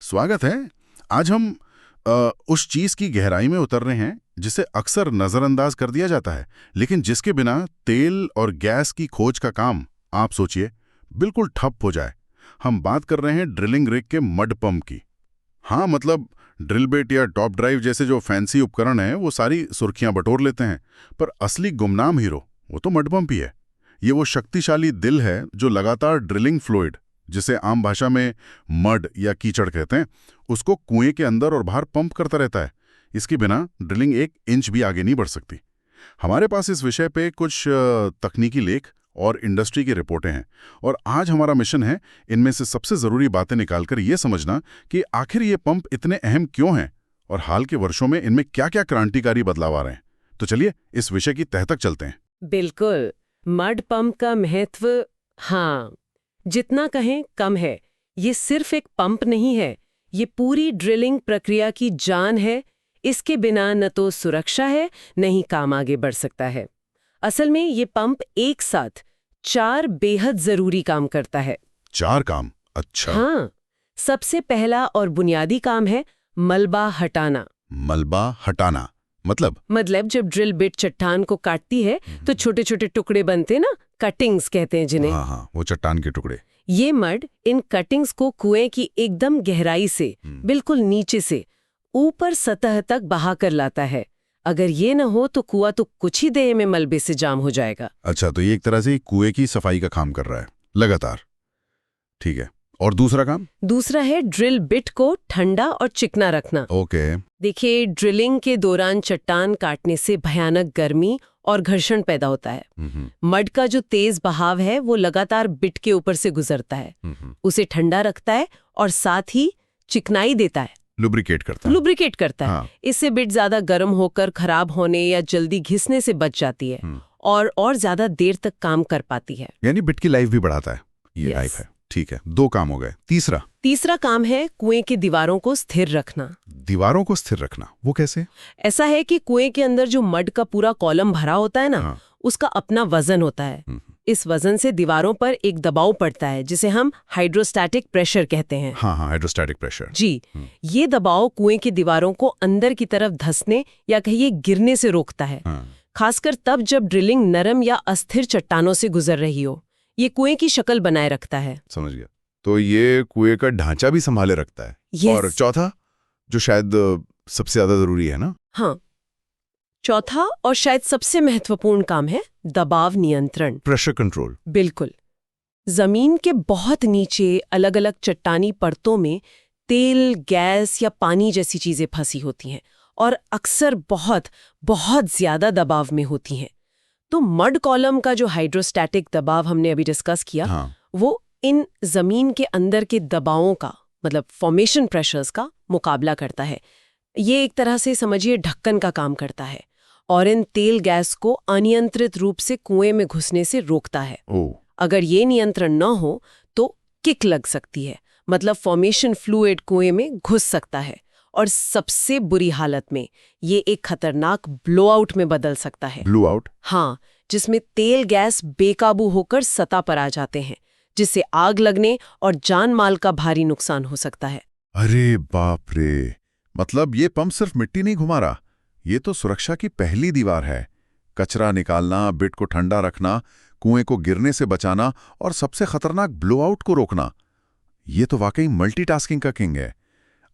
स्वागत है। आज हम उस चीज की गहराई में उतर रहे हैं जिसे अक्सर नजरअंदाज कर दिया जाता है, लेकिन जिसके बिना तेल और गैस की खोज का काम, आप सोचिए, बिल्कुल ठप हो जाए। हम बात कर रहे हैं ड्रिलिंग रिग के मड पंप की। हाँ, मतलब ड्रिल बिट या टॉप ड्राइव जैसे जो फैंसी उपकरण हैं वो सारी सुर्खियां बटोर लेते हैं, पर असली गुमनाम हीरो वो तो मड पंप ही है। ये वो शक्तिशाली दिल है जो लगातार ड्रिलिंग फ्लूइड, जिसे आम भाषा में मड या कीचड़ कहते हैं, उसको कुएं के अंदर और बाहर पंप करता रहता है। इसके बिना ड्रिलिंग 1 इंच भी आगे नहीं बढ़ सकती। हमारे पास इस विषय पे कुछ तकनीकी लेख और इंडस्ट्री की रिपोर्टें हैं, और आज हमारा मिशन है इनमें से सबसे ज़रूरी बातें निकालकर ये समझना कि आखिर ये पंप इतने अहम क्यों हैं और हाल के वर्षों में इनमें क्या क्या क्रांतिकारी बदलाव आ रहे हैं। तो चलिए इस विषय की तह तक चलते हैं। बिल्कुल, मड पंप का महत्व, हाँ, जितना कहें कम है। ये सिर्फ एक पंप नहीं है, ये पूरी ड्रिलिंग प्रक्रिया की जान है। इसके बिना न तो सुरक्षा है, न ही काम आगे बढ़ सकता है। असल में ये पंप एक साथ 4 बेहद जरूरी काम करता है। 4 काम? अच्छा। हाँ, सबसे पहला और बुनियादी काम है मलबा हटाना। मलबा हटाना मतलब जब ड्रिल बिट चट्टान को काटती है तो छोटे छोटे टुकड़े बनते ना, कटिंग्स कहते हैं जिन्हें। हाँ, वो चट्टान के टुकड़े। ये मड इन कटिंग्स को कुएं की एकदम गहराई से, बिल्कुल नीचे से ऊपर सतह तक बहा कर लाता है। अगर ये न हो तो कुआं तो कुछ ही देर में मलबे से जाम हो जाएगा। अच्छा, तो ये एक तरह से कुएं की सफाई का काम कर रहा है लगातार। ठीक है, और दूसरा काम? दूसरा है ड्रिल बिट को ठंडा और चिकना रखना। ओके। देखिए, ड्रिलिंग के दौरान चट्टान काटने से भयानक गर्मी और घर्षण पैदा होता है। मड का जो तेज बहाव है वो लगातार बिट के ऊपर से गुजरता है, उसे ठंडा रखता है और साथ ही चिकनाई देता है, लुब्रिकेट करता है। हाँ। इससे बिट ज्यादा गर्म होकर खराब होने या जल्दी घिसने से बच जाती है और ज्यादा देर तक काम कर पाती है। यानी बिट की लाइफ भी बढ़ाता है। ये लाइफ है। ठीक है, 2 काम हो गए। तीसरा काम है कुएं की दीवारों को स्थिर रखना। दीवारों को स्थिर रखना, वो कैसे? ऐसा है कि कुएं के अंदर जो मड का पूरा कॉलम भरा होता है ना, हाँ, उसका अपना वजन होता है। इस वजन से दीवारों पर एक दबाव पड़ता है जिसे हम हाइड्रोस्टैटिक प्रेशर कहते हैं। हाँ, हाइड्रोस्टैटिक प्रेशर। जी, ये दबाव कुएं की दीवारों को अंदर की तरफ धंसने या कहिए गिरने से रोकता है। खासकर तब जब ड्रिलिंग नरम या अस्थिर चट्टानों से गुजर रही हो। ये कुएं की शक्ल बनाए रखता है। समझ गया। तो ये कुएं का ढांचा भी संभाले रखता है। और चौथा, जो शायद सबसे ज्यादा जरूरी है ना? हाँ, चौथा और शायद सबसे महत्वपूर्ण काम है दबाव नियंत्रण, प्रेशर कंट्रोल। बिल्कुल। जमीन के बहुत नीचे अलग अलग चट्टानी परतों में तेल, गैस या पानी जैसी चीजें फंसी होती हैं और अक्सर बहुत बहुत ज्यादा दबाव में होती हैं। तो मड कॉलम का जो हाइड्रोस्टैटिक दबाव हमने अभी डिस्कस किया, हाँ, वो इन जमीन के अंदर के दबावों का, मतलब फॉर्मेशन प्रेशर्स का मुकाबला करता है। ये एक तरह से समझिए ढक्कन का काम करता है और इन तेल गैस को अनियंत्रित रूप से कुएं में घुसने से रोकता है। अगर ये नियंत्रण न हो तो किक लग सकती है, मतलब फॉर्मेशन फ्लूइड कुएं में घुस सकता है और सबसे बुरी हालत में ये एक खतरनाक ब्लोआउट में बदल सकता है। ब्लोआउट? हाँ, जिसमें तेल गैस बेकाबू होकर सतह पर आ जाते हैं, जिससे आग लगने और जान माल का भारी नुकसान हो सकता है। अरे बाप रे, मतलब ये पंप सिर्फ मिट्टी नहीं घुमा रहा, ये तो सुरक्षा की पहली दीवार है। कचरा निकालना, बिट को ठंडा रखना, कुएं को गिरने से बचाना और सबसे खतरनाक ब्लोआउट को रोकना। ये तो वाकई मल्टीटास्किंग का किंग है।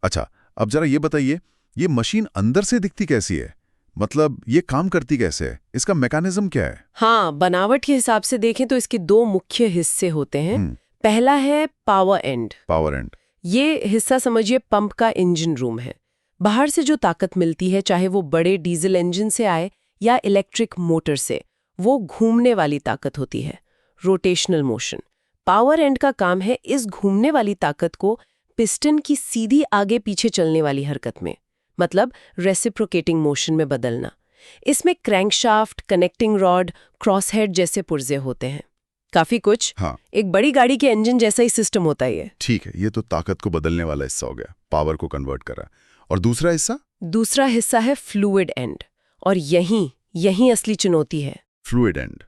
अच्छा, अब जरा ये बताइए, ये मशीन अंदर से दिखती कैसी है? मतलब ये काम करती कैसे है? इसका मैकेनिज्म क्या है? हाँ, बनावट के हिसाब से देखें तो इसके 2 मुख्य हिस्से होते हैं। पहला है पावर एंड। ये हिस्सा समझिए पंप का इंजन रूम है। बाहर से जो ताकत मिलती है, चाहे वो बड़े डीजल इंजन से आए या इलेक्ट्रिक मोटर से, वो घूमने वाली ताकत होती है, रोटेशनल मोशन। पावर एंड का काम है इस घूमने वाली ताकत को पिस्टन की सीधी आगे पीछे चलने वाली हरकत में, मतलब रेसिप्रोकेटिंग मोशन में बदलना। इसमें क्रैंकशाफ्ट, कनेक्टिंग रॉड, क्रॉसहेड जैसे पुर्जे होते हैं। काफी कुछ। हाँ, एक बड़ी गाड़ी के इंजन जैसा ही सिस्टम होता है ये। ठीक है, ये तो ताकत को बदलने वाला हिस्सा हो गया, पावर को कन्वर्ट करा। और दूसरा हिस्सा है फ्लूइड एंड, और यहीं असली चुनौती है। फ्लूइड एंड,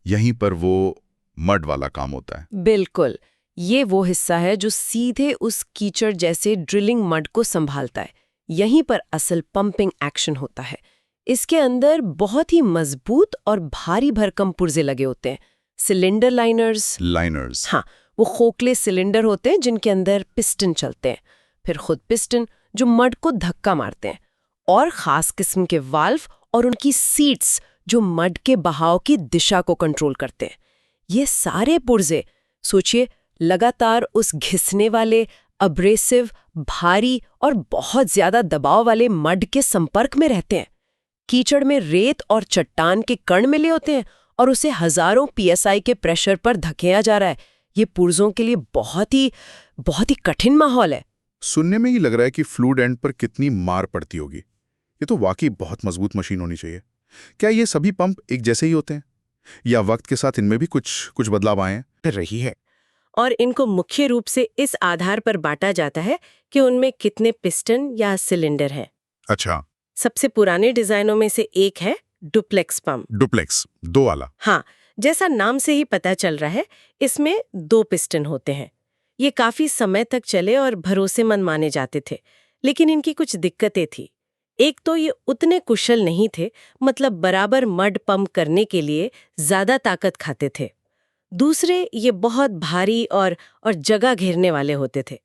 यहीं पर वो मड वाला काम होता है। बिल्कुल, ये वो हिस्सा है जो सीधे उस कीचड़ जैसे ड्रिलिंग मड को संभालता है। यहीं पर असल पंपिंग एक्शन होता है। इसके अंदर बहुत ही मजबूत और भारी भरकम पुर्जे लगे होते हैं, सिलेंडर लाइनर्स। हाँ, वो खोखले सिलेंडर होते हैं जिनके अंदर पिस्टन चलते हैं, फिर खुद पिस्टन जो मड को धक्का मारते हैं, और खास किस्म के वाल्व और उनकी सीट्स जो मड के बहाव की दिशा को कंट्रोल करते हैं। ये सारे पुर्जे, सोचिए, लगातार उस घिसने वाले, अब्रेसिव, भारी और बहुत ज्यादा दबाव वाले मड के संपर्क में रहते हैं। कीचड़ में रेत और चट्टान के कण मिले होते हैं और उसे हजारों पीएसआई के प्रेशर पर धकेला जा रहा है। ये पुर्जों के लिए बहुत ही कठिन माहौल है। सुनने में ही लग रहा है कि फ्लूइड एंड पर कितनी मार पड़ती होगी। ये तो वाकई बहुत मजबूत मशीन होनी चाहिए। क्या ये सभी पंप एक जैसे ही होते हैं या वक्त के साथ इनमें भी कुछ बदलाव आए हैं? रही है, और इनको मुख्य रूप से इस आधार पर बांटा जाता है कि उनमें कितने पिस्टन या सिलेंडर है। अच्छा, सबसे पुराने डिजाइनों में से एक है डुप्लेक्स पंप। डुप्लेक्स, 2 वाला। हाँ, जैसा नाम से ही पता चल रहा है, इसमें 2 पिस्टन होते हैं। ये काफी समय तक चले और भरोसेमंद माने जाते थे, लेकिन इनकी कुछ दिक्कतें थी। एक तो ये उतने कुशल नहीं थे, मतलब बराबर मड पंप करने के लिए ज्यादा ताकत खाते थे। दूसरे, ये बहुत भारी और जगह घेरने वाले होते थे,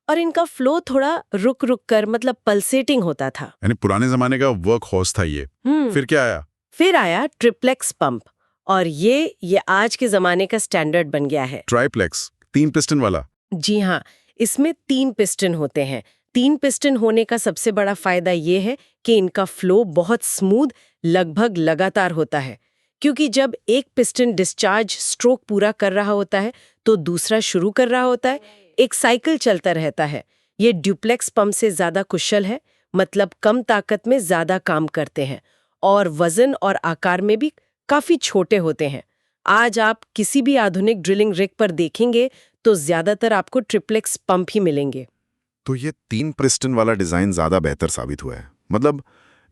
और इनका फ्लो थोड़ा रुक कर, मतलब पल्सेटिंग होता था। यानी पुराने जमाने का वर्क हॉर्स था ये। फिर क्या आया? फिर आया ट्रिप्लेक्स पंप, और ये आज के जमाने का स्टैंडर्ड बन गया है। ट्राइप्लेक्स, 3 पिस्टन वाला। जी हाँ, इसमें 3 पिस्टन होते हैं। 3 पिस्टन होने का सबसे बड़ा फायदा ये है कि इनका फ्लो बहुत स्मूथ, लगभग लगातार होता है, क्योंकि जब एक पिस्टन डिस्चार्ज स्ट्रोक पूरा कर रहा होता है तो दूसरा शुरू कर रहा होता है, एक साइकिल चलता रहता है। ये ड्यूप्लेक्स पंप से ज्यादा कुशल है, मतलब कम ताकत में ज्यादा काम करते हैं, और वजन और आकार में भी काफी छोटे होते हैं। आज आप किसी भी आधुनिक ड्रिलिंग रिग पर देखेंगे तो ज्यादातर आपको ट्रिप्लेक्स पंप ही मिलेंगे। तो ये 3 पिस्टन वाला डिजाइन ज्यादा बेहतर साबित हुआ है। मतलब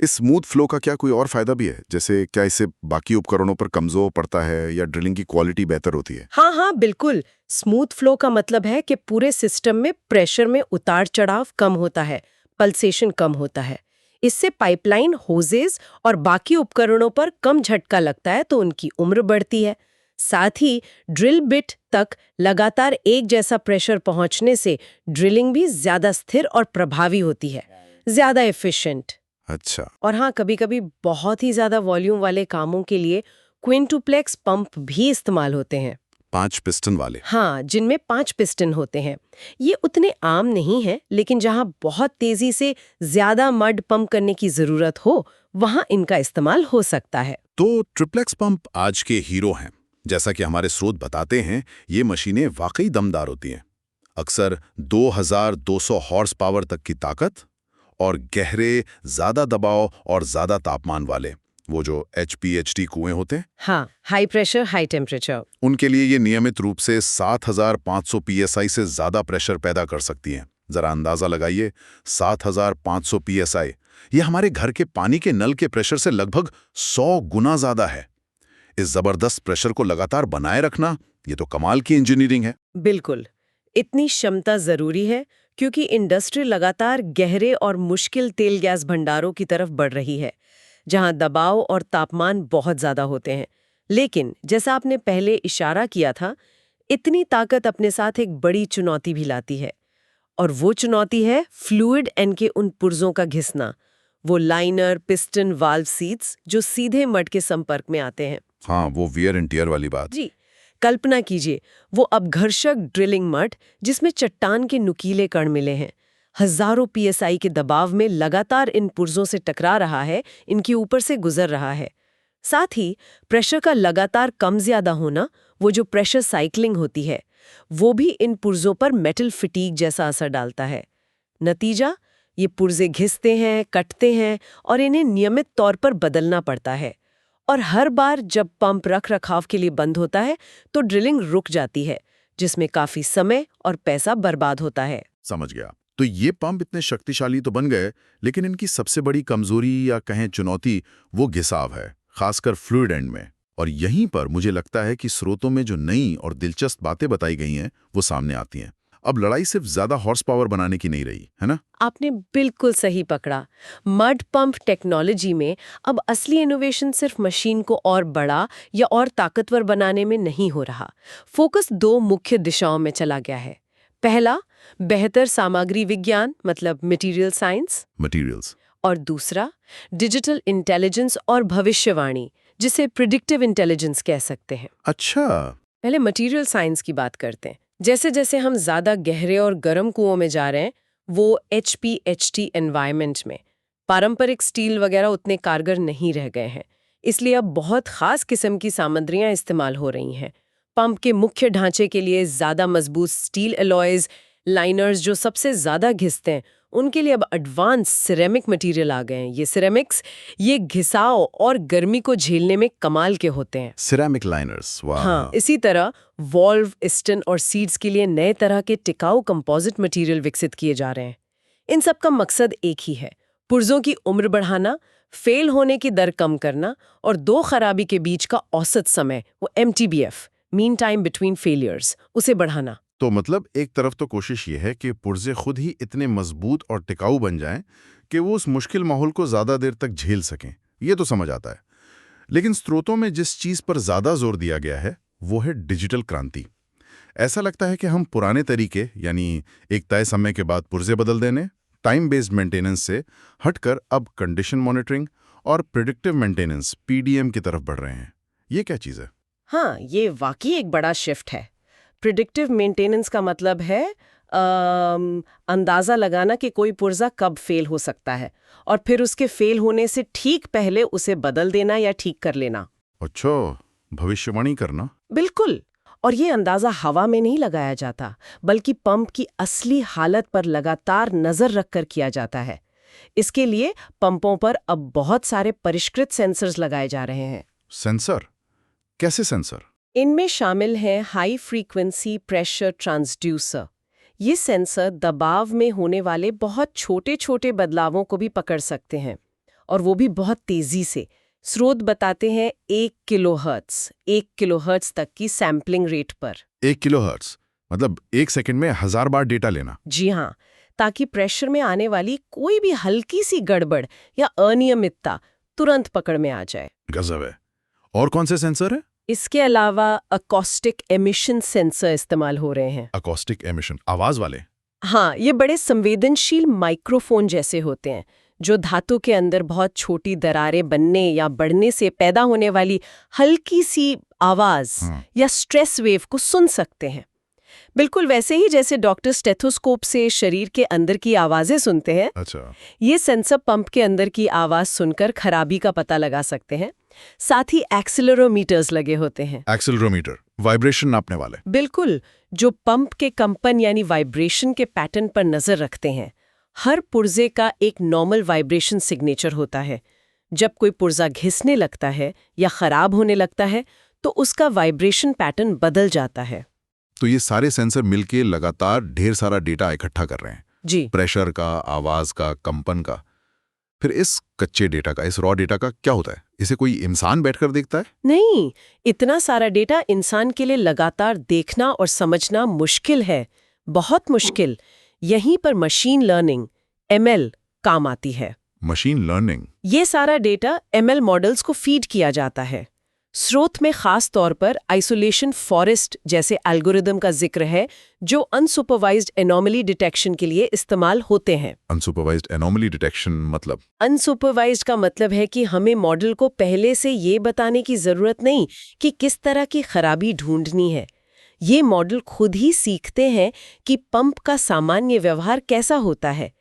इस स्मूथ फ्लो का क्या कोई और फायदा भी है? जैसे क्या इससे बाकी उपकरणों पर कमजोर पड़ता है या ड्रिलिंग की क्वालिटी बेहतर होती है? हाँ, बिल्कुल। स्मूथ फ्लो का मतलब है कि पूरे सिस्टम में प्रेशर में उतार चढ़ाव कम होता है, पल्सेशन कम होता है। इससे पाइपलाइन, होजेस और बाकी उपकरणों पर कम झटका लगता है, तो उनकी उम्र बढ़ती है। साथ ही ड्रिल बिट तक लगातार एक जैसा प्रेशर पहुंचने से ड्रिलिंग भी ज्यादा स्थिर और प्रभावी होती है, ज्यादा एफिशिएंट। अच्छा। और हाँ, कभी-कभी बहुत ही ज्यादा वॉल्यूम वाले कामों के लिए क्विंटुप्लेक्स पंप भी इस्तेमाल होते हैं। 5 पिस्टन वाले? हाँ, जिनमें 5 पिस्टन होते हैं। ये उतने आम नहीं है, लेकिन जहाँ बहुत तेजी से ज्यादा मड पंप करने की जरूरत हो, वहाँ इनका इस्तेमाल हो सकता है। तो ट्रिप्लेक्स पंप आज के हीरो हैं। जैसा कि हमारे स्रोत बताते हैं, ये मशीनें वाकई दमदार होती हैं। अक्सर 2200 हॉर्स पावर तक की ताकत और गहरे, ज्यादा दबाव और ज्यादा तापमान वाले, वो जो HPHT कुएं होते हैं। हाँ, हाई प्रेशर, हाई टेम्परेचर। उनके लिए ये नियमित रूप से 7500 PSI से ज्यादा प्रेशर पैदा कर सकती हैं। जरा अंदाजा लगाइए, 7500 PSI। ये हमारे घर के पानी के नल के प्रेशर से लगभग 100 गुना ज्यादा है। इस जबरदस्त प्रेशर को लगातार बनाए रखना, ये तो कमाल की इंजीनियरिंग है। बिल्कुल, इतनी क्षमता जरूरी है क्योंकि इंडस्ट्री लगातार गहरे और मुश्किल तेल गैस भंडारों की तरफ बढ़ रही है, जहां दबाव और तापमान बहुत ज्यादा होते हैं। लेकिन जैसा आपने पहले इशारा किया था, इतनी ताकत अपने साथ एक बड़ी चुनौती भी लाती है, और वो चुनौती है फ्लूइड एंड के उन पुर्जों का घिसना, वो लाइनर, पिस्टन, वाल्व सीट्स जो सीधे मड के संपर्क में आते हैं। हाँ, वो वियर एंड टियर वाली बात। जी, कल्पना कीजिए, वो अपघर्षक ड्रिलिंग मड जिसमें चट्टान के नुकीले कण मिले हैं, हजारों PSI के दबाव में लगातार इन पुर्जों से टकरा रहा है, इनके ऊपर से गुजर रहा है। साथ ही प्रेशर का लगातार कम ज्यादा होना, वो जो प्रेशर साइक्लिंग होती है, वो भी इन पुर्जों पर मेटल फिटीग जैसा असर डालता है। नतीजा, ये पुर्जे घिसते हैं, कटते हैं, और इन्हें नियमित तौर पर बदलना पड़ता है। और हर बार जब पंप रख रखाव के लिए बंद होता है तो ड्रिलिंग रुक जाती है, जिसमें काफी समय और पैसा बर्बाद होता है। समझ गया। तो ये पंप इतने शक्तिशाली तो बन गए, लेकिन इनकी सबसे बड़ी कमजोरी या कहें चुनौती वो घिसाव है, खासकर फ्लूइड एंड में। और यहीं पर मुझे लगता है कि स्रोतों में जो नई और दिलचस्प बातें बताई गई हैं वो सामने आती हैं। अब लड़ाई सिर्फ ज्यादा हॉर्स पावर बनाने की नहीं रही, है ना? आपने बिल्कुल सही पकड़ा। मड पंप टेक्नोलॉजी में अब असली इनोवेशन सिर्फ मशीन को और बड़ा या और ताकतवर बनाने में नहीं हो रहा। फोकस दो मुख्य दिशाओं में चला गया है। पहला, बेहतर सामग्री विज्ञान मतलब मटेरियल साइंस, मटेरियल्स। और दूसरा, डिजिटल इंटेलिजेंस और भविष्यवाणी, जिसे प्रिडिक्टिव इंटेलिजेंस कह सकते हैं। अच्छा। पहले मटेरियल साइंस की बात करते हैं। जैसे जैसे हम ज्यादा गहरे और गर्म कुओं में जा रहे हैं, वो HPHT एनवायरनमेंट में पारंपरिक स्टील वगैरह उतने कारगर नहीं रह गए हैं। इसलिए अब बहुत खास किस्म की सामग्रियां इस्तेमाल हो रही हैं। पंप के मुख्य ढांचे के लिए ज्यादा मजबूत स्टील एलॉयज, लाइनर्स जो सबसे ज्यादा घिसते हैं, उनके लिए अब एडवांस सिरेमिक मटेरियल आ गए हैं। ये सिरेमिक्स ये घिसाव और गर्मी को झेलने में कमाल के होते हैं। सिरेमिक लाइनर्स, वाह। हाँ, इसी तरह वॉल्व, स्टन और सीड्स के लिए नए तरह के टिकाऊ कंपोजिट मटेरियल विकसित किए जा रहे हैं। इन सब का मकसद एक ही है, पुर्जों की उम्र बढ़ाना, फेल होने की दर कम करना और दो खराबी के बीच का औसत समय, वो MTBF, mean time between failures, उसे बढ़ाना। तो मतलब एक तरफ तो कोशिश ये है कि पुर्जे खुद ही इतने मजबूत और टिकाऊ बन जाएं कि वो उस मुश्किल माहौल को ज्यादा देर तक झेल सकें। ये तो समझ आता है। लेकिन स्रोतों में जिस चीज पर ज्यादा जोर दिया गया है वो है डिजिटल क्रांति। ऐसा लगता है कि हम पुराने तरीके यानी एक तय समय के बाद पुर्जे बदल देने, टाइम बेस्ड मेंटेनेंस से हटकर अब कंडीशन मॉनिटरिंग और प्रिडिक्टिव मेंटेनेंस PDM की तरफ बढ़ रहे हैं। ये क्या चीज़ है? हाँ, ये वाकई एक बड़ा शिफ्ट है। प्रिडिक्टिव मेंटेनेंस का मतलब है अंदाजा लगाना कि कोई पुर्जा कब फेल हो सकता है और फिर उसके फेल होने से ठीक पहले उसे बदल देना या ठीक कर लेना। अच्छा, भविष्यवाणी करना। बिल्कुल। और ये अंदाजा हवा में नहीं लगाया जाता, बल्कि पंप की असली हालत पर लगातार नजर रखकर किया जाता है। इसके लिए पंपों पर अब बहुत सारे परिष्कृत सेंसर्स लगाए जा रहे हैं। सेंसर? कैसे सेंसर? इनमें शामिल हैं हाई फ्रीक्वेंसी प्रेशर ट्रांसड्यूसर। ये सेंसर दबाव में होने वाले बहुत छोटे छोटे बदलावों को भी पकड़ सकते हैं, और वो भी बहुत तेजी से। स्रोत बताते हैं 1 किलोहर्ट्ज तक की सैंपलिंग रेट पर। 1 किलोहर्ट्ज मतलब 1 सेकंड में 1000 बार डेटा लेना? जी हाँ, ताकि प्रेशर में आने वाली कोई भी हल्की सी गड़बड़ या अनियमितता तुरंत पकड़ में आ जाए। गजब है। और कौन से सेंसर है? इसके अलावा अकॉस्टिक एमिशन सेंसर इस्तेमाल हो रहे हैं। अकॉस्टिक एमिशन, आवाज वाले? हाँ, ये बड़े संवेदनशील माइक्रोफोन जैसे होते हैं, जो धातु के अंदर बहुत छोटी दरारें बनने या बढ़ने से पैदा होने वाली हल्की सी आवाज या स्ट्रेस वेव को सुन सकते हैं। बिल्कुल वैसे ही जैसे डॉक्टर स्टेथोस्कोप से शरीर के अंदर की आवाजें सुनते हैं। अच्छा। ये सेंसर पंप के अंदर की आवाज सुनकर खराबी का पता लगा सकते हैं। साथ ही एक्सेलेरोमीटर्स लगे होते हैं। एक्सेलेरोमीटर, वाइब्रेशन नापने वाले? बिल्कुल, जो पंप के कंपन यानी वाइब्रेशन के पैटर्न पर नजर रखते हैं। हर पुर्जे का एक नॉर्मल वाइब्रेशन सिग्नेचर होता है। जब कोई पुर्जा घिसने लगता है या खराब होने लगता है तो उसका वाइब्रेशन पैटर्न बदल जाता है। तो ये सारे सेंसर मिलके लगातार ढेर सारा डेटा इकट्ठा कर रहे हैं। जी। प्रेशर का, आवाज का, कंपन का। फिर इस कच्चे डेटा का, इस रॉ डेटा का क्या होता है? इसे कोई इंसान बैठकर देखता है? नहीं, इतना सारा डेटा इंसान के लिए लगातार देखना और समझना मुश्किल है, बहुत मुश्किल। यहीं पर मशीन लर्निंग ML काम आती है। Machine learning? ये सारा डेटा ML मॉडल्स को फीड किया जाता है। स्रोत में खास तौर पर आइसोलेशन फॉरेस्ट जैसे एल्गोरिदम का जिक्र है, जो अनसुपरवाइज्ड एनोमली डिटेक्शन के लिए इस्तेमाल होते हैं। अनसुपरवाइज्ड एनोमली डिटेक्शन मतलब? अनसुपरवाइज्ड का मतलब है कि हमें मॉडल को पहले से ये बताने की जरूरत नहीं कि किस तरह की खराबी ढूंढनी है। ये मॉडल खुद ही सीखते हैं कि पंप का सामान्य व्यवहार कैसा होता है,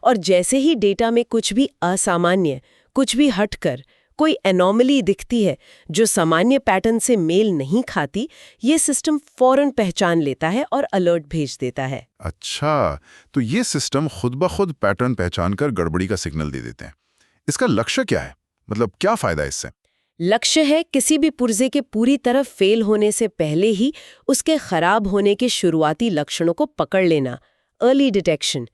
और जैसे ही डेटा में कुछ भी असामान्य, कुछ भी हटकर कोई एनोमली दिखती है जो सामान्य पैटर्न से मेल नहीं खाती, ये सिस्टम फौरन पहचान लेता है और अलर्ट भेज देता है। अच्छा, तो ये सिस्टम खुद ब खुद पैटर्न पहचान कर गड़बड़ी का सिग्नल दे देते हैं। इसका लक्ष्य क्या है? मतलब क्या फायदा इससे? लक्ष्य है किसी भी पुर्जे के पूरी तरह फेल होने से पहले ही उसके खराब होने के शुरुआती लक्षणों को पकड़ लेना, अर्ली डिटेक्शन।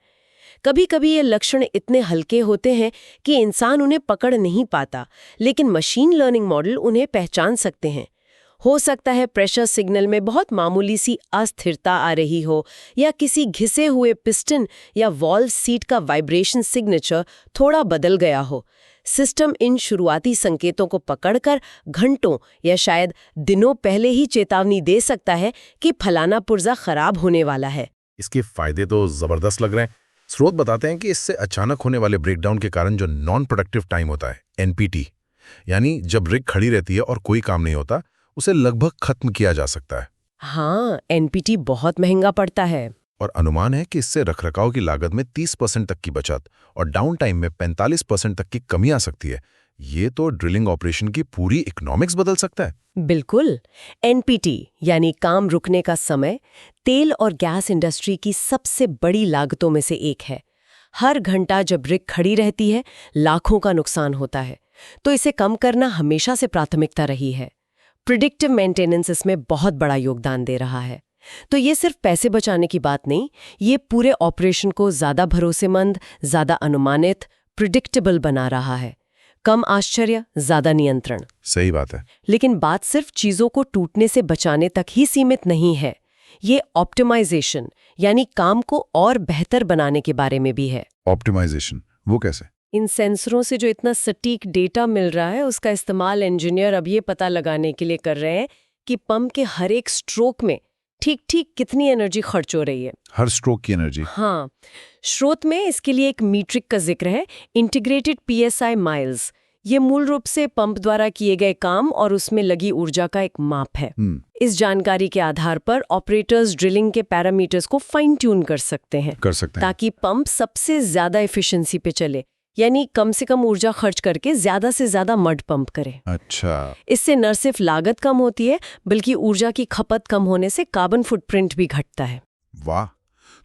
कभी कभी ये लक्षण इतने हल्के होते हैं कि इंसान उन्हें पकड़ नहीं पाता, लेकिन मशीन लर्निंग मॉडल उन्हें पहचान सकते हैं। हो सकता है प्रेशर सिग्नल में बहुत मामूली सी अस्थिरता आ रही हो, या किसी घिसे हुए पिस्टन या वॉल्व सीट का वाइब्रेशन सिग्नेचर थोड़ा बदल गया हो। सिस्टम इन शुरुआती संकेतों को पकड़कर घंटों या शायद दिनों पहले ही चेतावनी दे सकता है कि फलाना पुर्जा खराब होने वाला है। इसके फायदे तो जबरदस्त लग रहे हैं। स्रोत बताते हैं कि इससे अचानक होने वाले ब्रेकडाउन के कारण जो नॉन प्रोडक्टिव टाइम होता है, एनपीटी, यानी जब रिग खड़ी रहती है और कोई काम नहीं होता, उसे लगभग खत्म किया जा सकता है। हाँ, एनपीटी बहुत महंगा पड़ता है। और अनुमान है कि इससे रखरखाव की लागत में 30% तक की बचत और डाउन टाइम में 45% तक की कमी आ सकती है। ये तो ड्रिलिंग ऑपरेशन की पूरी इकोनॉमिक्स बदल सकता है। बिल्कुल। एनपीटी यानी काम रुकने का समय तेल और गैस इंडस्ट्री की सबसे बड़ी लागतों में से एक है। हर घंटा जब रिग खड़ी रहती है, लाखों का नुकसान होता है। तो इसे कम करना हमेशा से प्राथमिकता रही है। प्रिडिक्टिव मेंटेनेंस इसमें बहुत बड़ा योगदान दे रहा है। तो ये सिर्फ पैसे बचाने की बात नहीं, ये पूरे ऑपरेशन को ज्यादा भरोसेमंद, ज्यादा अनुमानित, प्रिडिक्टेबल बना रहा है। कम आश्चर्य, ज्यादा नियंत्रण। सही बात है। लेकिन बात सिर्फ चीजों को टूटने से बचाने तक ही सीमित नहीं है। ये ऑप्टिमाइजेशन यानी काम को और बेहतर बनाने के बारे में भी है। ऑप्टिमाइजेशन, वो कैसे? इन सेंसरों से जो इतना सटीक डेटा मिल रहा है, उसका इस्तेमाल इंजीनियर अब ये पता लगाने के लिए कर रहे हैं कि पंप के हर एक स्ट्रोक में ठीक ठीक कितनी एनर्जी खर्च हो रही है। हर स्ट्रोक की एनर्जी? हाँ, स्रोत में इसके लिए एक मीट्रिक का जिक्र है, इंटीग्रेटेड पीएसआई माइल्स। ये मूल रूप से पंप द्वारा किए गए काम और उसमें लगी ऊर्जा का एक माप है। इस जानकारी के आधार पर ऑपरेटर्स ड्रिलिंग के पैरामीटर्स को फाइन ट्यून कर सकते हैं ताकि पंप सबसे ज्यादा एफिशिएंसी पे चले, यानी कम से कम ऊर्जा खर्च करके ज्यादा से ज्यादा मड पंप करे। अच्छा। इससे न सिर्फ लागत कम होती है, बल्कि ऊर्जा की खपत कम होने से कार्बन फुटप्रिंट भी घटता है। वाह!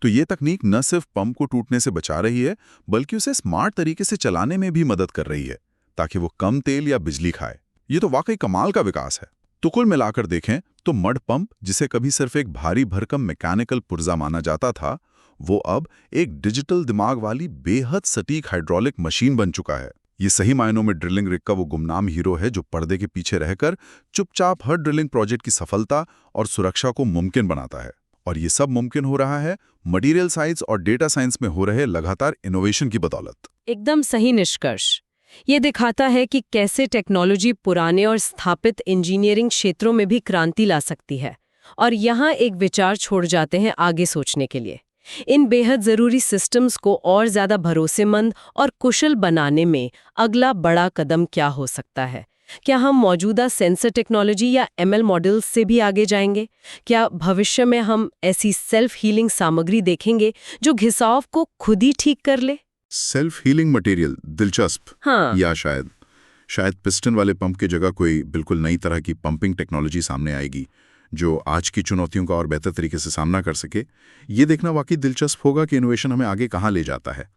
तो ये तकनीक न सिर्फ पंप को टूटने से बचा रही है, बल्कि उसे स्मार्ट तरीके से चलाने में भी मदद कर रही है, ताकि वो कम तेल या बिजली खाए। ये तो वाकई कमाल का विकास है। तो कुल मिलाकर देखें तो मड पंप, जिसे कभी सिर्फ एक भारी भरकम मैकेनिकल पुर्जा माना जाता था, वो अब एक डिजिटल दिमाग वाली बेहद सटीक हाइड्रोलिक मशीन बन चुका है। ये सही मायनों में ड्रिलिंग रिग का वो गुमनाम हीरो है जो पर्दे के पीछे रहकर चुपचाप हर ड्रिलिंग प्रोजेक्ट की सफलता और सुरक्षा को मुमकिन बनाता है। और ये सब मुमकिन हो रहा है मटीरियल साइंस और डेटा साइंस में हो रहे लगातार इनोवेशन की बदौलत। एकदम सही निष्कर्ष। ये दिखाता है कि कैसे टेक्नोलॉजी पुराने और स्थापित इंजीनियरिंग क्षेत्रों में भी क्रांति ला सकती है। और यहाँ एक विचार छोड़ जाते हैं आगे सोचने के लिए। इन बेहद ज़रूरी सिस्टम्स को और ज़्यादा भरोसेमंद और कुशल बनाने में अगला बड़ा कदम क्या हो सकता है? क्या हम मौजूदा सेंसर टेक्नोलॉजी या एमएल मॉडल्स से भी आगे जाएंगे? क्या भविष्य में हम ऐसी सेल्फ हीलिंग सामग्री देखेंगे जो घिसाव को खुद ही ठीक कर ले? सेल्फ हीलिंग मटेरियल, दिलचस्प। हाँ। या शायद पिस्टन वाले पंप की जगह कोई बिल्कुल नई तरह की पंपिंग टेक्नोलॉजी सामने आएगी जो आज की चुनौतियों का और बेहतर तरीके से सामना कर सके। ये देखना वाकई दिलचस्प होगा कि इनोवेशन हमें आगे कहाँ ले जाता है।